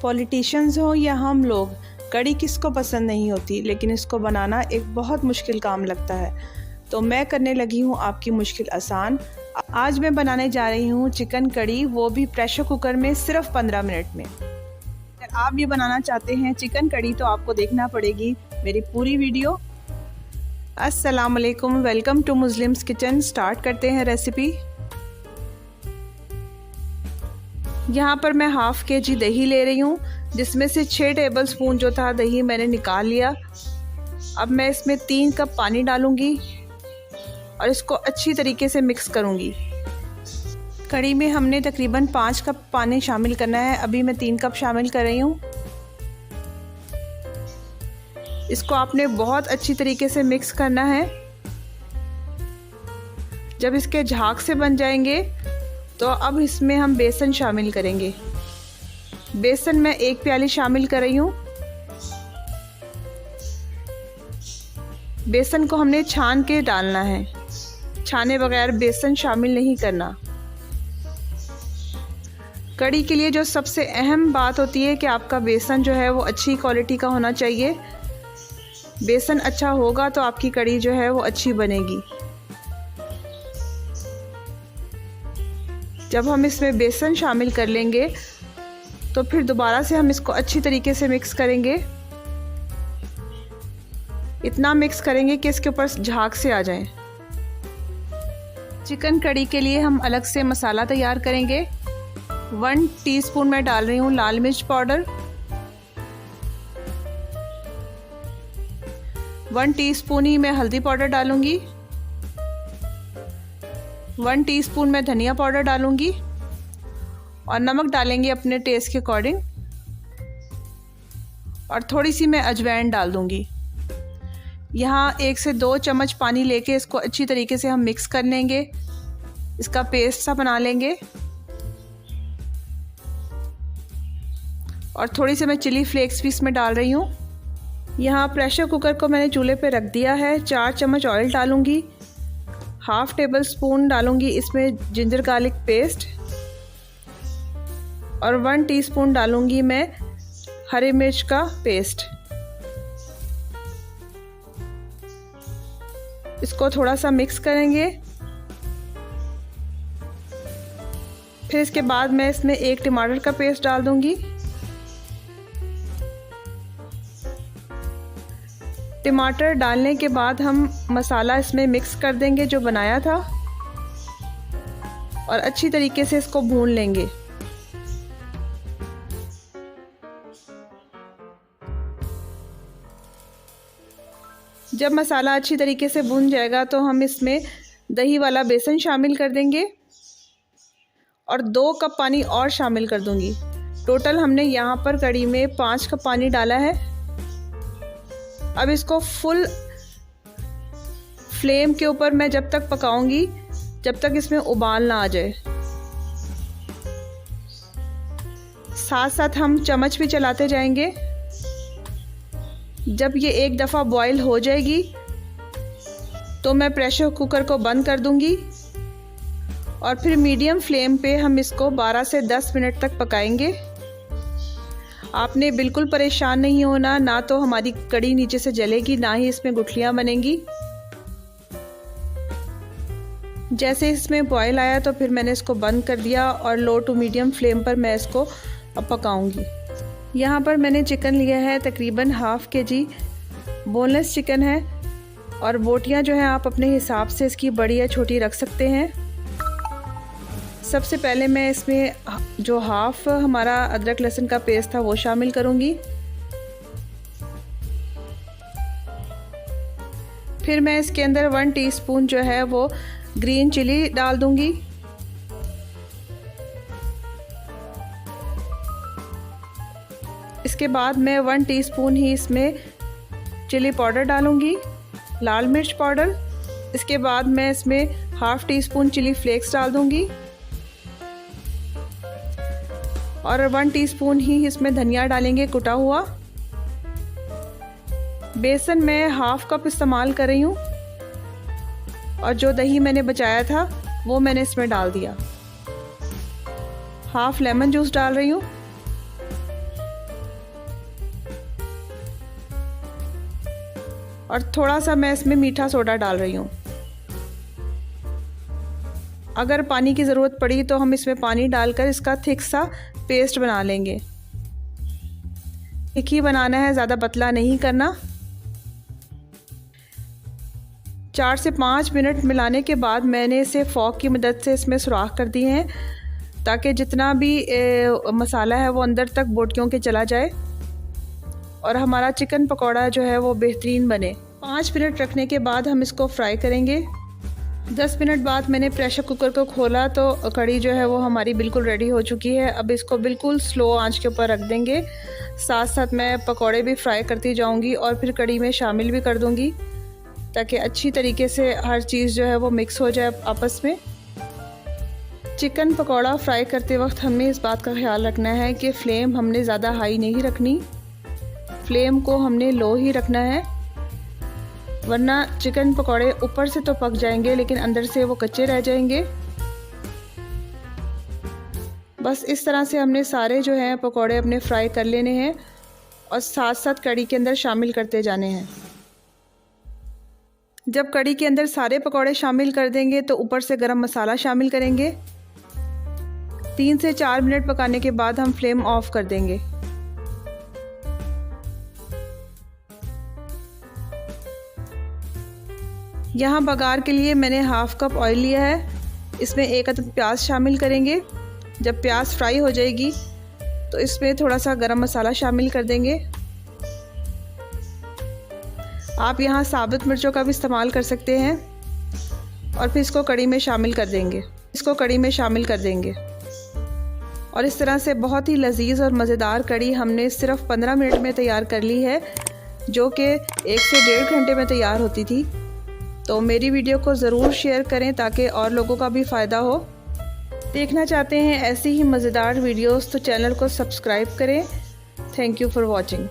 Politicians हो या हम लोग, कड़ी किसको पसंद नहीं होती, लेकिन इसको बनाना एक बहुत मुश्किल काम लगता है। तो मैं करने लगी हूँ आपकी मुश्किल आसान। आज मैं बनाने जा रही हूँ चिकन कड़ी, वो भी प्रेशर कुकर में सिर्फ 15 मिनट में। अगर आप भी बनाना चाहते हैं चिकन कड़ी तो आपको देखना पड़ेगी मेरी पूरी वीडियो। अस्सलाम वालेकुम, welcome to Muslims kitchen. Start करते हैं रेसिपी। यहाँ पर मैं हाफ़ केजी दही ले रही हूँ, जिसमें से 6 टेबलस्पून जो था दही मैंने निकाल लिया। अब मैं इसमें 3 कप पानी डालूँगी और इसको अच्छी तरीके से मिक्स करूँगी। कड़ी में हमने तकरीबन 5 कप पानी शामिल करना है, अभी मैं 3 कप शामिल कर रही हूँ। इसको आपने बहुत अच्छी तरीके से मिक्स करना है। जब इसके झाग से बन जाएंगे तो अब इसमें हम बेसन शामिल करेंगे। बेसन मैं 1 प्याली शामिल कर रही हूँ। बेसन को हमने छान के डालना है, छाने बगैर बेसन शामिल नहीं करना। कड़ी के लिए जो सबसे अहम बात होती है कि आपका बेसन जो है वो अच्छी क्वालिटी का होना चाहिए। बेसन अच्छा होगा तो आपकी कड़ी जो है वो अच्छी बनेगी। जब हम इसमें बेसन शामिल कर लेंगे तो फिर दोबारा से हम इसको अच्छी तरीके से मिक्स करेंगे। इतना मिक्स करेंगे कि इसके ऊपर झाग से आ जाए। चिकन कड़ी के लिए हम अलग से मसाला तैयार करेंगे। 1 टीस्पून मैं डाल रही हूँ लाल मिर्च पाउडर, 1 टीस्पून ही मैं हल्दी पाउडर डालूंगी, 1 टीस्पून मैं धनिया पाउडर डालूंगी और नमक डालेंगे अपने टेस्ट के अकॉर्डिंग, और थोड़ी सी मैं अजवाइन डाल दूंगी। यहाँ 1 से 2 चम्मच पानी लेके इसको अच्छी तरीके से हम मिक्स कर लेंगे, इसका पेस्ट सा बना लेंगे। और थोड़ी सी मैं चिली फ्लेक्स भी इसमें डाल रही हूँ। यहाँ प्रेशर कुकर को मैंने चूल्हे पे रख दिया है। 4 चम्मच ऑयल डालूंगी, हाफ़ टेबल स्पून डालूंगी इसमें जिंजर गार्लिक पेस्ट, और 1 टीस्पून डालूंगी मैं हरी मिर्च का पेस्ट। इसको थोड़ा सा मिक्स करेंगे। फिर इसके बाद मैं इसमें 1 टमाटर का पेस्ट डाल दूंगी। टमाटर डालने के बाद हम मसाला इसमें मिक्स कर देंगे जो बनाया था, और अच्छी तरीके से इसको भून लेंगे। जब मसाला अच्छी तरीके से भून जाएगा तो हम इसमें दही वाला बेसन शामिल कर देंगे और 2 कप पानी और शामिल कर दूंगी। टोटल हमने यहाँ पर कड़ी में 5 कप पानी डाला है। अब इसको फुल फ्लेम के ऊपर मैं जब तक पकाऊंगी जब तक इसमें उबाल ना आ जाए। साथ साथ हम चम्मच भी चलाते जाएंगे। जब ये एक दफ़ा बॉईल हो जाएगी तो मैं प्रेशर कुकर को बंद कर दूंगी और फिर मीडियम फ्लेम पे हम इसको 12 से 10 मिनट तक पकाएंगे। आपने बिल्कुल परेशान नहीं होना, ना तो हमारी कड़ी नीचे से जलेगी, ना ही इसमें गुठलियाँ बनेंगी। जैसे इसमें बॉयल आया तो फिर मैंने इसको बंद कर दिया और लो टू मीडियम फ्लेम पर मैं इसको अब पकाऊंगी। यहाँ पर मैंने चिकन लिया है तकरीबन हाफ़ केजी, बोनलेस चिकन है, और बोटियाँ जो हैं आप अपने हिसाब से इसकी बड़ी या छोटी रख सकते हैं। सबसे पहले मैं इसमें जो हाफ़ हमारा अदरक लहसुन का पेस्ट था वो शामिल करूँगी। फिर मैं इसके अंदर 1 टीस्पून जो है वो ग्रीन चिली डाल दूँगी। इसके बाद मैं 1 टीस्पून ही इसमें चिली पाउडर डालूँगी, लाल मिर्च पाउडर। इसके बाद मैं इसमें हाफ़ टीस्पून चिली फ्लेक्स डाल दूँगी और 1 टीस्पून ही इसमें धनिया डालेंगे कुटा हुआ। बेसन मैं हाफ़ कप इस्तेमाल कर रही हूँ और जो दही मैंने बचाया था वो मैंने इसमें डाल दिया। हाफ़ लेमन जूस डाल रही हूँ। और थोड़ा सा मैं इसमें मीठा सोडा डाल रही हूँ। अगर पानी की ज़रूरत पड़ी तो हम इसमें पानी डालकर इसका थिक सा पेस्ट बना लेंगे। थिक ही बनाना है, ज़्यादा पतला नहीं करना। 4 से 5 मिनट मिलाने के बाद मैंने इसे फॉक की मदद से इसमें सुराख कर दिए हैं, ताकि जितना भी मसाला है वो अंदर तक बोटियों के चला जाए और हमारा चिकन पकौड़ा जो है वो बेहतरीन बने। 5 मिनट रखने के बाद हम इसको फ्राई करेंगे। 10 मिनट बाद मैंने प्रेशर कुकर को खोला तो कड़ी जो है वो हमारी बिल्कुल रेडी हो चुकी है। अब इसको बिल्कुल स्लो आंच के ऊपर रख देंगे। साथ साथ मैं पकौड़े भी फ्राई करती जाऊंगी और फिर कड़ी में शामिल भी कर दूंगी, ताकि अच्छी तरीके से हर चीज़ जो है वो मिक्स हो जाए आपस में। चिकन पकौड़ा फ्राई करते वक्त हमें इस बात का ख्याल रखना है कि फ्लेम हमने ज़्यादा हाई नहीं रखनी, फ्लेम को हमने लो ही रखना है, वरना चिकन पकौड़े ऊपर से तो पक जाएंगे लेकिन अंदर से वो कच्चे रह जाएंगे। बस इस तरह से हमने सारे जो हैं पकौड़े अपने फ्राई कर लेने हैं और साथ साथ कड़ी के अंदर शामिल करते जाने हैं। जब कड़ी के अंदर सारे पकौड़े शामिल कर देंगे तो ऊपर से गरम मसाला शामिल करेंगे। 3 से 4 मिनट पकाने के बाद हम फ्लेम ऑफ कर देंगे। यहाँ बघार के लिए मैंने हाफ कप ऑयल लिया है। इसमें 1 अदद प्याज शामिल करेंगे। जब प्याज फ्राई हो जाएगी तो इसमें थोड़ा सा गरम मसाला शामिल कर देंगे। आप यहाँ साबुत मिर्चों का भी इस्तेमाल कर सकते हैं और फिर इसको कड़ी में शामिल कर देंगे। और इस तरह से बहुत ही लजीज और मज़ेदार कड़ी हमने सिर्फ 15 मिनट में तैयार कर ली है, जो कि 1 से 1.5 घंटे में तैयार होती थी। तो मेरी वीडियो को ज़रूर शेयर करें ताकि और लोगों का भी फ़ायदा हो। देखना चाहते हैं ऐसी ही मज़ेदार वीडियोस तो चैनल को सब्सक्राइब करें। Thank you for watching.